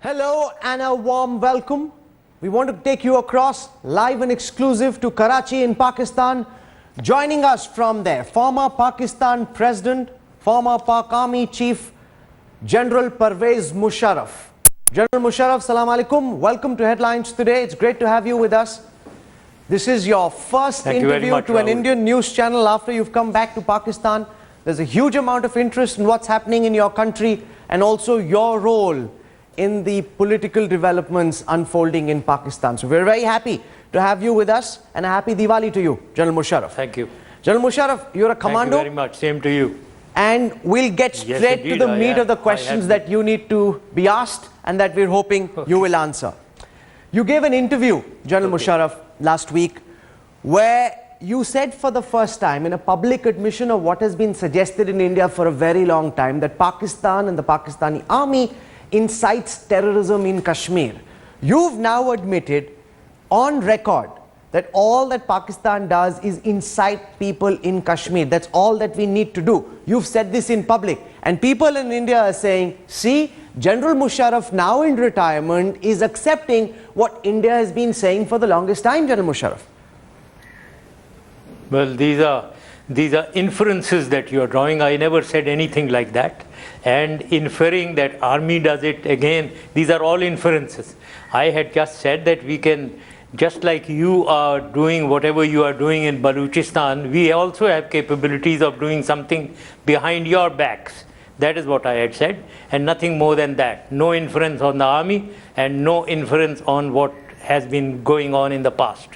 Hello and a warm welcome. We want to take you across live and exclusive to Karachi in Pakistan. Joining us from there, former Pakistan President, former Pak Army Chief, General Pervez Musharraf. General Musharraf, Salam Alaikum. Welcome to Headlines today. It's great to have you with us. This is your first interview to an Indian news channel after you've come back to Pakistan. There's a huge amount of interest in what's happening in your country and also your role in the political developments unfolding in Pakistan. So we're very happy to have you with us, and a happy Diwali to you, General Musharraf. Thank you. General Musharraf, you're a commando. Thank you very much. Same to you. And we'll get straight to the meat of the questions that you need to be asked and that we're hoping you will answer. You gave an interview, General Musharraf, last week, where you said for the first time in a public admission of what has been suggested in India for a very long time, that Pakistan and the Pakistani army incites terrorism in Kashmir. You've now admitted on record that all that Pakistan does is incite people in Kashmir. That's all that we need to do. You've said this in public, and people in India are saying, see, General Musharraf now in retirement is accepting what India has been saying for the longest time, General Musharraf. Well, these are inferences that you are drawing. I never said anything like that. And inferring that army does it again, these are all inferences. I had just said that we can, just like you are doing whatever you are doing in Balochistan, we also have capabilities of doing something behind your backs. That is what I had said, and nothing more than that. No inference on the army and no inference on what has been going on in the past.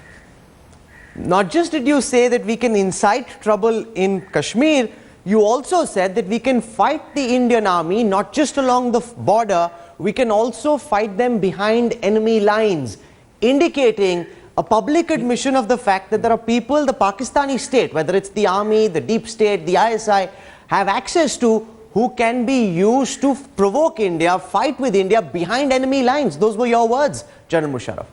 Not just did you say that we can incite trouble in Kashmir, you also said that we can fight the Indian army not just along the border, we can also fight them behind enemy lines, indicating a public admission of the fact that there are people the Pakistani state, whether it's the army, the deep state, the ISI, have access to, who can be used to provoke India, fight with India behind enemy lines. Those were your words, General Musharraf.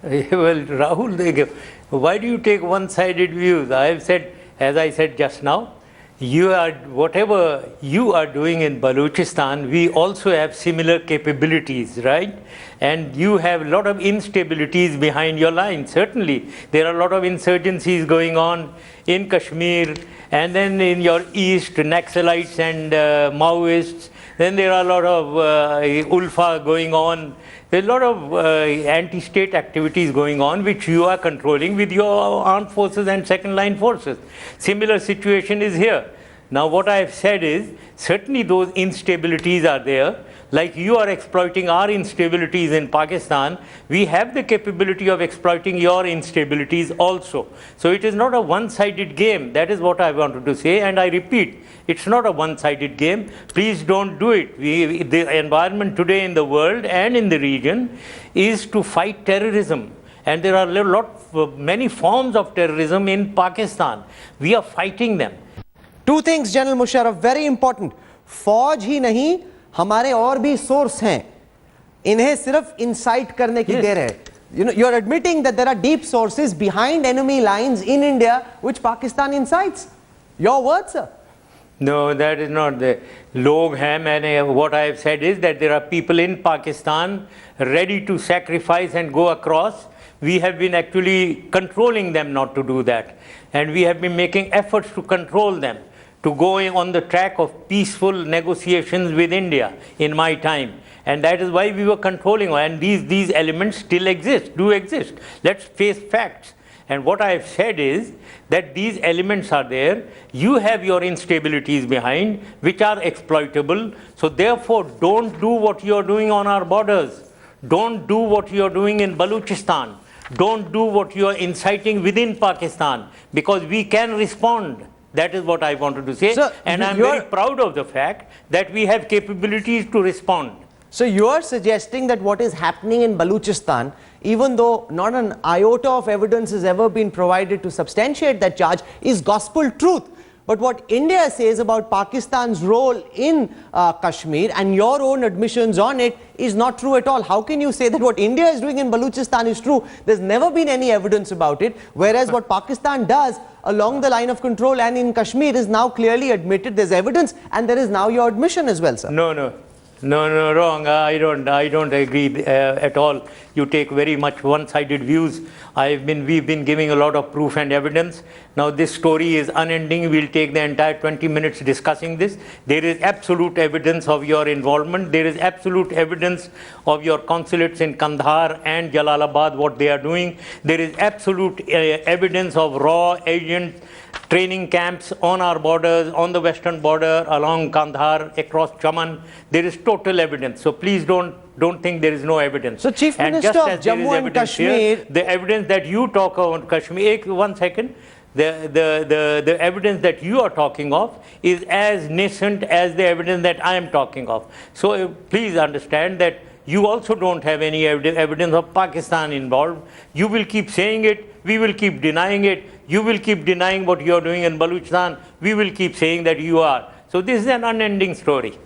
Well, Rahul, why do you take one-sided views? I have said, as I said just now, whatever you are doing in Balochistan, we also have similar capabilities, right? And you have a lot of instabilities behind your line. Certainly, there are a lot of insurgencies going on in Kashmir, and then in your east, Naxalites and Maoists. Then there are a lot of Ulfa going on. There's a lot of anti-state activities going on, which you are controlling with your armed forces and second-line forces. Similar situation is here. Now, what I have said is, certainly those instabilities are there. Like you are exploiting our instabilities in Pakistan, we have the capability of exploiting your instabilities also. So it is not a one-sided game. That is what I wanted to say. And I repeat, it's not a one-sided game. Please don't do it. The environment today in the world and in the region is to fight terrorism. And there are many forms of terrorism in Pakistan. We are fighting them. Two things, General Musharraf, very important. फौज ही नहीं, हमारे और भी source हैं. इन्हें सिर्फ incite करने की देर है. You know, you're admitting that there are deep sources behind enemy lines in India which Pakistan incites. Your words, sir. No, that is not the log ham. And what I have said is that there are people in Pakistan ready to sacrifice and go across. We have been actually controlling them not to do that. And we have been making efforts to control them, to go on the track of peaceful negotiations with India in my time. And that is why we were controlling. And these elements still exist, do exist. Let's face facts. And what I have said is that these elements are there. You have your instabilities behind, which are exploitable. So therefore, don't do what you are doing on our borders. Don't do what you are doing in Balochistan. Don't do what you are inciting within Pakistan, because we can respond. That is what I wanted to say. Sir, and I'm very proud of the fact that we have capabilities to respond. So you are suggesting that what is happening in Balochistan, even though not an iota of evidence has ever been provided to substantiate that charge, is gospel truth. But what India says about Pakistan's role in Kashmir and your own admissions on it is not true at all. How can you say that what India is doing in Balochistan is true? There's never been any evidence about it, whereas what Pakistan does along the line of control and in Kashmir is now clearly admitted. There's evidence, and there is now your admission as well, sir. No. No, no, wrong. I don't agree at all. You take very much one-sided views. We've been giving a lot of proof and evidence. Now this story is unending. We'll take the entire 20 minutes discussing this. There is absolute evidence of your involvement. There is absolute evidence of your consulates in Kandahar and Jalalabad, what they are doing. There is absolute evidence of raw agent training camps on our borders, on the western border, along Kandahar, across Chaman. There is total evidence. So please don't think there is no evidence. So Chief Minister of Jammu and Kashmir, the evidence that you talk on Kashmir, one second, the evidence that you are talking of is as nascent as the evidence that I am talking of. So please understand that you also don't have any evidence of Pakistan involved. You will keep saying it, we will keep denying it. You will keep denying what you are doing in Balochistan, we will keep saying that you are. So this is an unending story.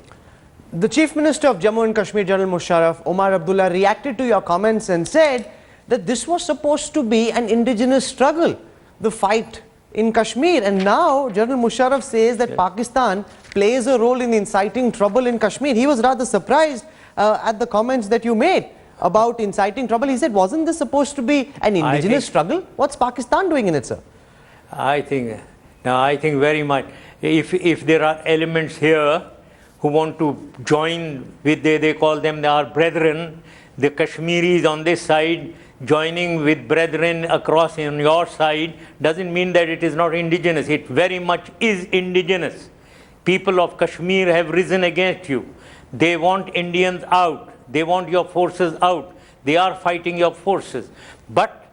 the Chief Minister of Jammu and Kashmir, General Musharraf, Omar Abdullah, reacted to your comments and said that this was supposed to be an indigenous struggle, the fight in Kashmir. And now General Musharraf says that Pakistan plays a role in inciting trouble in Kashmir. He was rather surprised at the comments that you made about inciting trouble. He said, wasn't this supposed to be an indigenous struggle? What's Pakistan doing in it, sir? I think very much. If there are elements here who want to join with, they call them our brethren, the Kashmiris on this side, joining with brethren across on your side, doesn't mean that it is not indigenous. It very much is indigenous. People of Kashmir have risen against you. They want Indians out. They want your forces out. They are fighting your forces. But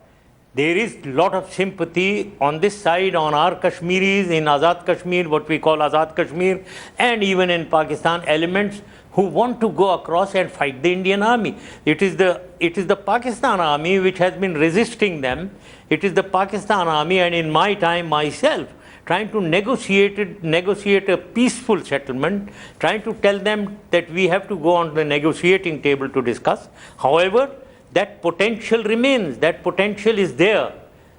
there is a lot of sympathy on this side, on our Kashmiris, in Azad Kashmir, what we call Azad Kashmir, and even in Pakistan, elements who want to go across and fight the Indian army. It is the Pakistan army which has been resisting them. It is the Pakistan army, and in my time myself, trying to negotiate a peaceful settlement, trying to tell them that we have to go on the negotiating table to discuss. However, that potential remains, that potential is there.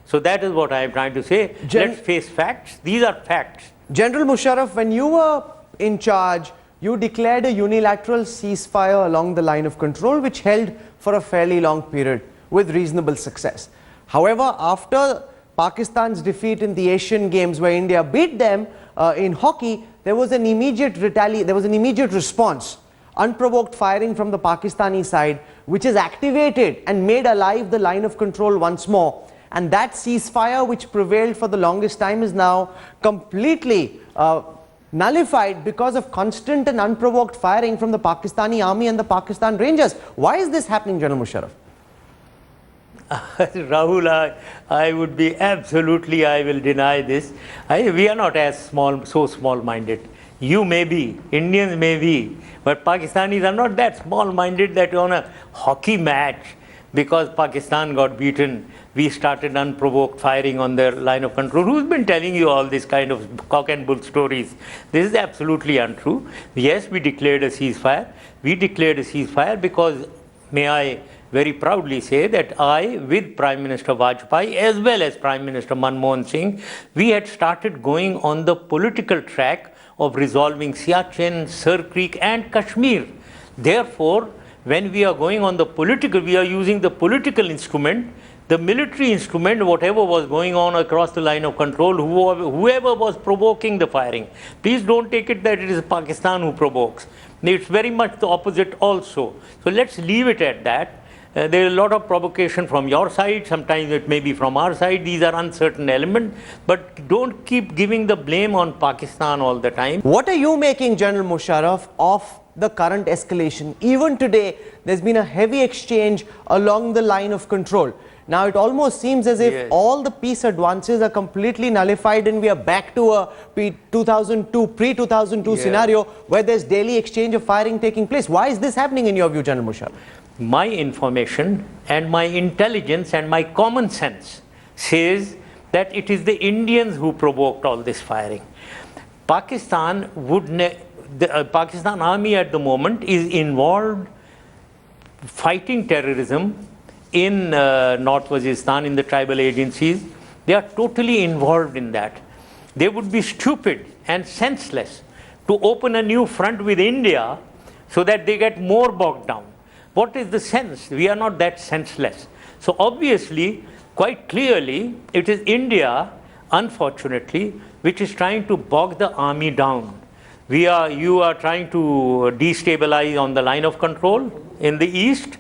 So that is what I am trying to say. Let's face facts. These are facts. General Musharraf, when you were in charge, you declared a unilateral ceasefire along the line of control, which held for a fairly long period with reasonable success. However, after Pakistan's defeat in the Asian Games, where India beat them in hockey, there was an immediate response, unprovoked firing from the Pakistani side, which has activated and made alive the line of control once more. And that ceasefire, which prevailed for the longest time, is now completely nullified because of constant and unprovoked firing from the Pakistani army and the Pakistan Rangers. Why is this happening, General Musharraf? Rahul, I would be absolutely, I will deny this. We are not as so small-minded. You may be, Indians may be, but Pakistanis are not that small-minded that on a hockey match, because Pakistan got beaten, we started unprovoked firing on their line of control. Who's been telling you all this kind of cock and bull stories? This is absolutely untrue. Yes, we declared a ceasefire. We declared a ceasefire because, may I very proudly say that I, with Prime Minister Vajpayee as well as Prime Minister Manmohan Singh, we had started going on the political track of resolving Siachen, Sir Creek and Kashmir. Therefore, when we are going on the political, we are using the political instrument, the military instrument, whatever was going on across the line of control, whoever was provoking the firing. Please don't take it that it is Pakistan who provokes. It's very much the opposite also. So let's leave it at that. There is a lot of provocation from your side, sometimes it may be from our side. These are uncertain elements, but don't keep giving the blame on Pakistan all the time. What are you making, General Musharraf, of the current escalation? Even today, there's been a heavy exchange along the line of control. Now, it almost seems as if all the peace advances are completely nullified and we are back to a pre-2002 scenario where there's daily exchange of firing taking place. Why is this happening in your view, General Musharraf? My information and my intelligence and my common sense says that it is the Indians who provoked all this firing. Pakistan the Pakistan army at the moment is involved fighting terrorism in North Waziristan, in the tribal agencies. They are totally involved in that. They would be stupid and senseless to open a new front with India so that they get more bogged down. What is the sense? We are not that senseless. So obviously, quite clearly, it is India, unfortunately, which is trying to bog the army down. You are trying to destabilize on the line of control in the east.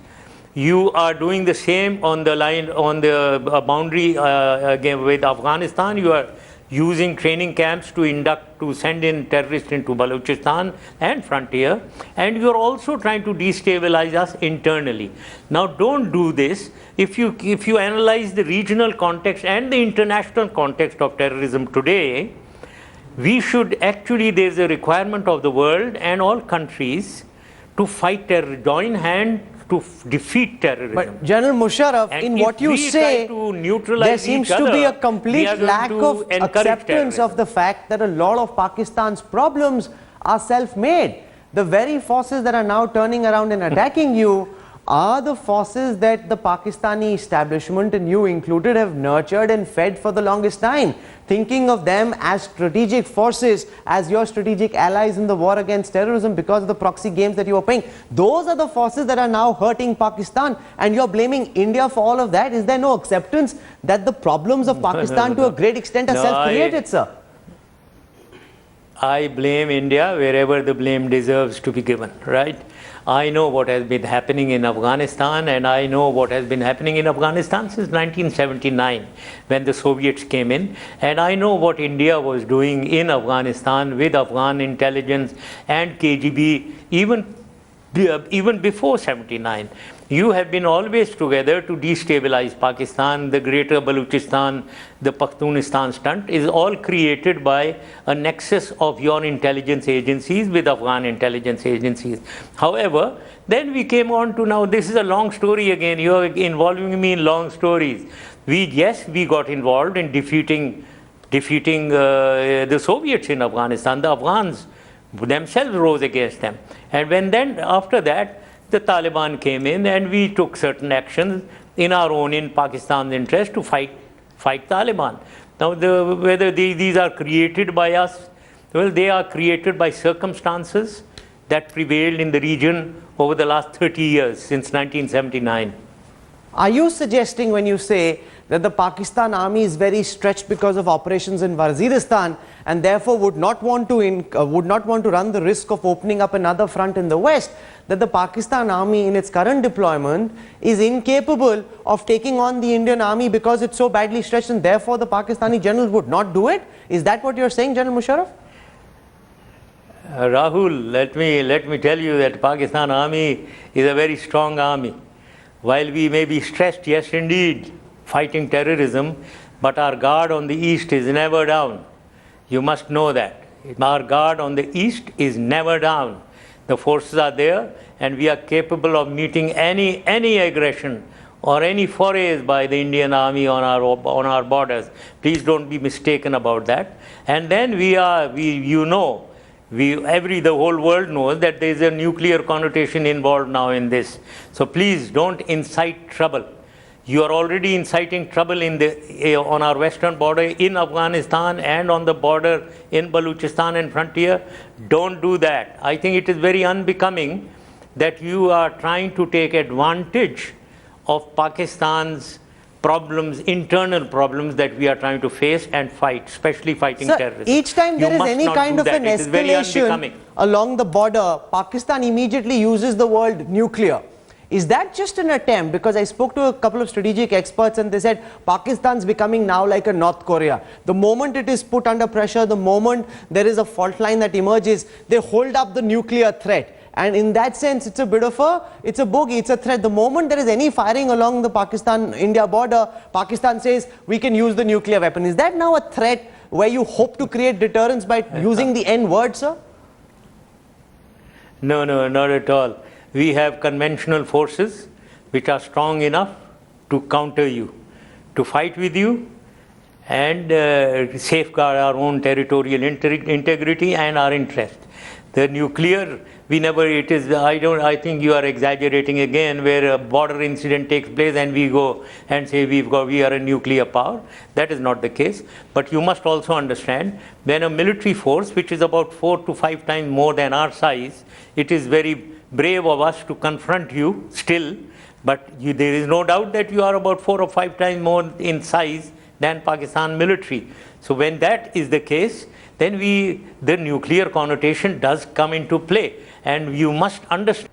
You are doing the same on the line, on the boundary again with Afghanistan. You are using training camps to send in terrorists into Balochistan and frontier, and you are also trying to destabilize us internally. Now, don't do this. If you analyze the regional context and the international context of terrorism today, we should actually, there's a requirement of the world and all countries to fight terror, join hand to defeat terrorism. But General Musharraf, And in if what you we say, try to neutralize there seems each to be a other, we complete are going lack to of encourage acceptance terrorism. of the fact that a lot of Pakistan's problems are self-made. The very forces that are now turning around and attacking you are the forces that the Pakistani establishment, and you included, have nurtured and fed for the longest time, thinking of them as strategic forces, as your strategic allies in the war against terrorism because of the proxy games that you are playing. Those are the forces that are now hurting Pakistan, and you're blaming India for all of that. Is there no acceptance that the problems of Pakistan to a great extent are self-created, sir? I blame India wherever the blame deserves to be given, right? I know what has been happening in Afghanistan, and I know what has been happening in Afghanistan since 1979 when the Soviets came in, and I know what India was doing in Afghanistan with Afghan intelligence and KGB even before 79. You have been always together to destabilize Pakistan. The greater Balochistan, the Pakhtunistan stunt is all created by a nexus of your intelligence agencies with Afghan intelligence agencies. However, then we came on to now, this is a long story again. You are involving me in long stories. We got involved in defeating the Soviets in Afghanistan. The Afghans themselves rose against them. And after that, the Taliban came in, and we took certain actions in Pakistan's interest to fight Taliban. Now, whether these are created by us, well, they are created by circumstances that prevailed in the region over the last 30 years, since 1979. Are you suggesting, when you say that the Pakistan army is very stretched because of operations in Waziristan, and therefore would not want to run the risk of opening up another front in the west, that the Pakistan army in its current deployment is incapable of taking on the Indian army because it's so badly stretched, and therefore the Pakistani generals would not do it? Is that what you're saying, General Musharraf? Rahul, let me tell you that Pakistan army is a very strong army. While we may be stressed, yes indeed, fighting terrorism, but our guard on the east is never down. You must know that. Our guard on the east is never down. The forces are there, and we are capable of meeting any aggression or any forays by the Indian army on our borders. Please don't be mistaken about that. And then the whole world knows that there is a nuclear connotation involved now in this. So please don't incite trouble. You are already inciting trouble on our western border in Afghanistan and on the border in Balochistan and frontier. Don't do that. I think it is very unbecoming that you are trying to take advantage of Pakistan's problems, internal problems that we are trying to face and fight, especially fighting terrorism. Each time there is any kind of an escalation along the border, Pakistan immediately uses the word nuclear. Is that just an attempt? Because I spoke to a couple of strategic experts, and they said Pakistan's becoming now like a North Korea. The moment it is put under pressure, the moment there is a fault line that emerges, they hold up the nuclear threat. And in that sense, it's a bogey, it's a threat. The moment there is any firing along the Pakistan-India border, Pakistan says we can use the nuclear weapon. Is that now a threat where you hope to create deterrence by using the N word, sir? No, not at all. We have conventional forces which are strong enough to counter you, to fight with you, and safeguard our own territorial integrity and our interest. The nuclear, we never, it is, I think you are exaggerating again, where a border incident takes place and we go and say we are a nuclear power. That is not the case. But you must also understand, when a military force, which is about 4 to 5 times more than our size, it is very brave of us to confront you still, but there is no doubt that you are about 4 or 5 times more in size than Pakistan military. So when that is the case, then the nuclear connotation does come into play, and you must understand.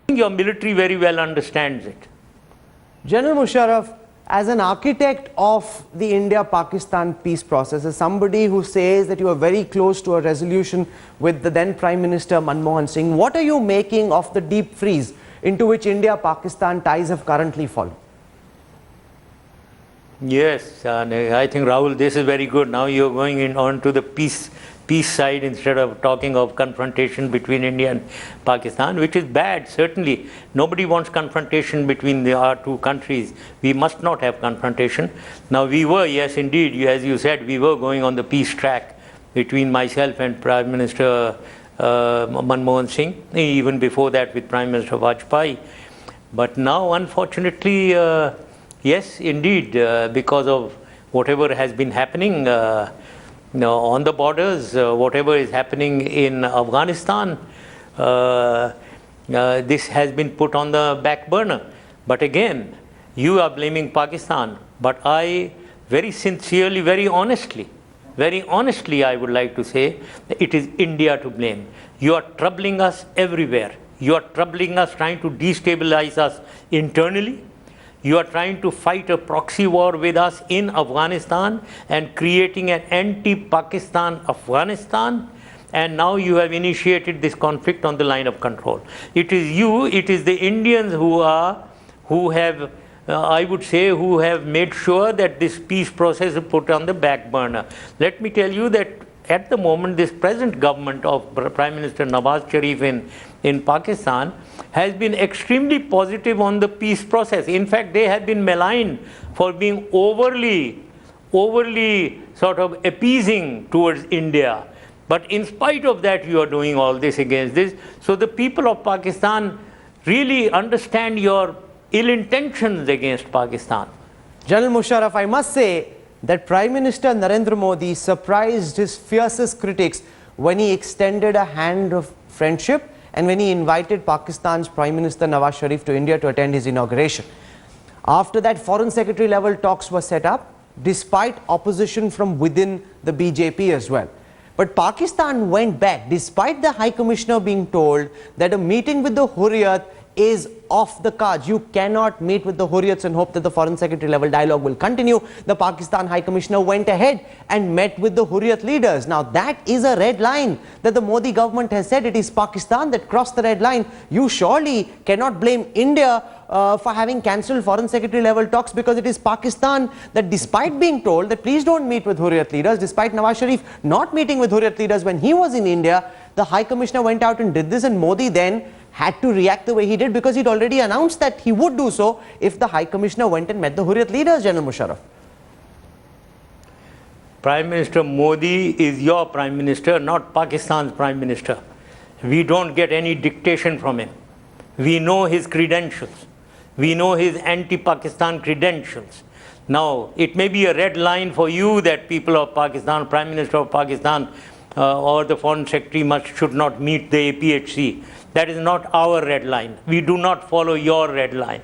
Your military very well understands it. General Musharraf, as an architect of the India-Pakistan peace process, as somebody who says that you are very close to a resolution with the then Prime Minister Manmohan Singh, what are you making of the deep freeze into which India-Pakistan ties have currently fallen? Yes, I think, Rahul, this is very good. Now you're going on to the peace side instead of talking of confrontation between India and Pakistan, which is bad, certainly. Nobody wants confrontation between our two countries. We must not have confrontation. Now we were, yes indeed, as you said, we were going on the peace track between myself and Prime Minister Manmohan Singh, even before that with Prime Minister Vajpayee. But now, unfortunately, yes, indeed, because of whatever has been happening on the borders, whatever is happening in Afghanistan, this has been put on the back burner. But again, you are blaming Pakistan, but I very sincerely, very honestly, I would like to say that it is India to blame. You are troubling us everywhere. You are troubling us, trying to destabilize us internally. You are trying to fight a proxy war with us in Afghanistan and creating an anti-Pakistan Afghanistan, and now you have initiated this conflict on the line of control. It is you, it is the Indians who have, I would say, who have made sure that this peace process is put on the back burner. Let me tell you that at the moment, this present government of Prime Minister Nawaz Sharif in Pakistan has been extremely positive on the peace process. In fact, they have been maligned for being overly sort of appeasing towards India. But in spite of that, you are doing all this against this. So the people of Pakistan really understand your ill intentions against Pakistan. General Musharraf, I must say that Prime Minister Narendra Modi surprised his fiercest critics when he extended a hand of friendship and when he invited Pakistan's Prime Minister Nawaz Sharif to India to attend his inauguration. After that, Foreign Secretary level talks were set up, despite opposition from within the BJP as well. But Pakistan went back, despite the High Commissioner being told that a meeting with the Hurriyat is off the cards. You cannot meet with the Hurriyats and hope that the Foreign Secretary level dialogue will continue. The Pakistan High Commissioner went ahead and met with the Hurriyat leaders. Now that is a red line that the Modi government has said. It is Pakistan that crossed the red line. You surely cannot blame India for having cancelled Foreign Secretary level talks, because it is Pakistan that, despite being told that please don't meet with Hurriyat leaders, despite Nawaz Sharif not meeting with Hurriyat leaders when he was in India, the High Commissioner went out and did this, and Modi then had to react the way he did, because he'd already announced that he would do so if the High Commissioner went and met the Hurriyat leaders, General Musharraf. Prime Minister Modi is your Prime Minister, not Pakistan's Prime Minister. We don't get any dictation from him. We know his credentials. We know his anti-Pakistan credentials. Now, it may be a red line for you that people of Pakistan, Prime Minister of Pakistan or the Foreign Secretary should not meet the APHC. That is not our red line. We do not follow your red line.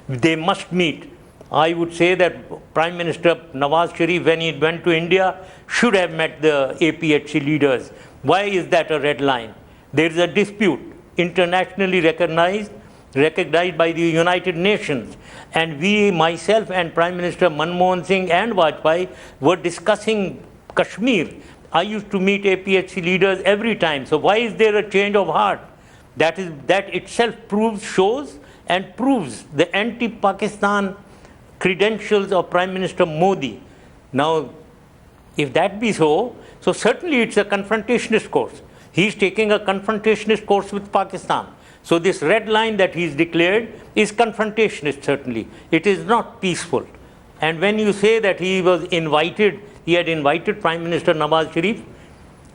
They must meet. I would say that Prime Minister Nawaz Sharif, when he went to India, should have met the APHC leaders. Why is that a red line? There is a dispute, internationally recognized by the United Nations. And we, myself and Prime Minister Manmohan Singh and Vajpayee, were discussing Kashmir. I used to meet APHC leaders every time. So why is there a change of heart? That itself shows and proves the anti-Pakistan credentials of Prime Minister Modi. Now, if that be so certainly it's a confrontationist course. He's taking a confrontationist course with Pakistan. So this red line that he's declared is confrontationist, certainly. It is not peaceful. And when you say that he had invited Prime Minister Nawaz Sharif,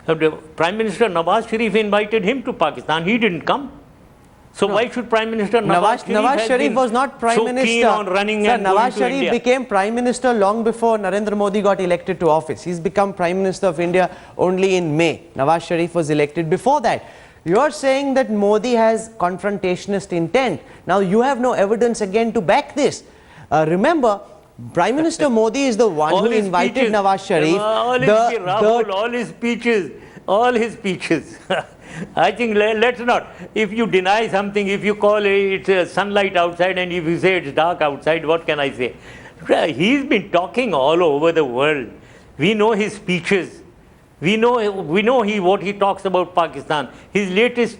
The Prime Minister Nawaz Sharif invited him to Pakistan. He didn't come. So why should Prime Minister Nawaz Sharif was not Prime Minister. Keen on running Sir, and going Nawaz to Sharif India? became Prime Minister long before Narendra Modi got elected to office. He's become Prime Minister of India only in May. Nawaz Sharif was elected before that. You're saying that Modi has confrontationist intent. Now you have no evidence again to back this. Remember, Prime Minister Modi is the one who invited Nawaz Sharif. All his speeches. I think let's not. If you deny something, if you call it sunlight outside and if you say it's dark outside, what can I say? He's been talking all over the world. We know his speeches. We know what he talks about Pakistan. His latest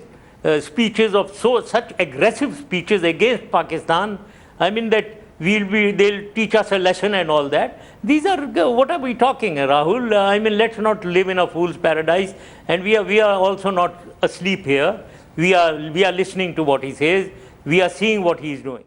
speeches of such aggressive speeches against Pakistan. I mean that they'll teach us a lesson and all that. These are, what are we talking, Rahul? I mean, let's not live in a fool's paradise. And we are also not asleep here. We are listening to what he says. We are seeing what he is doing.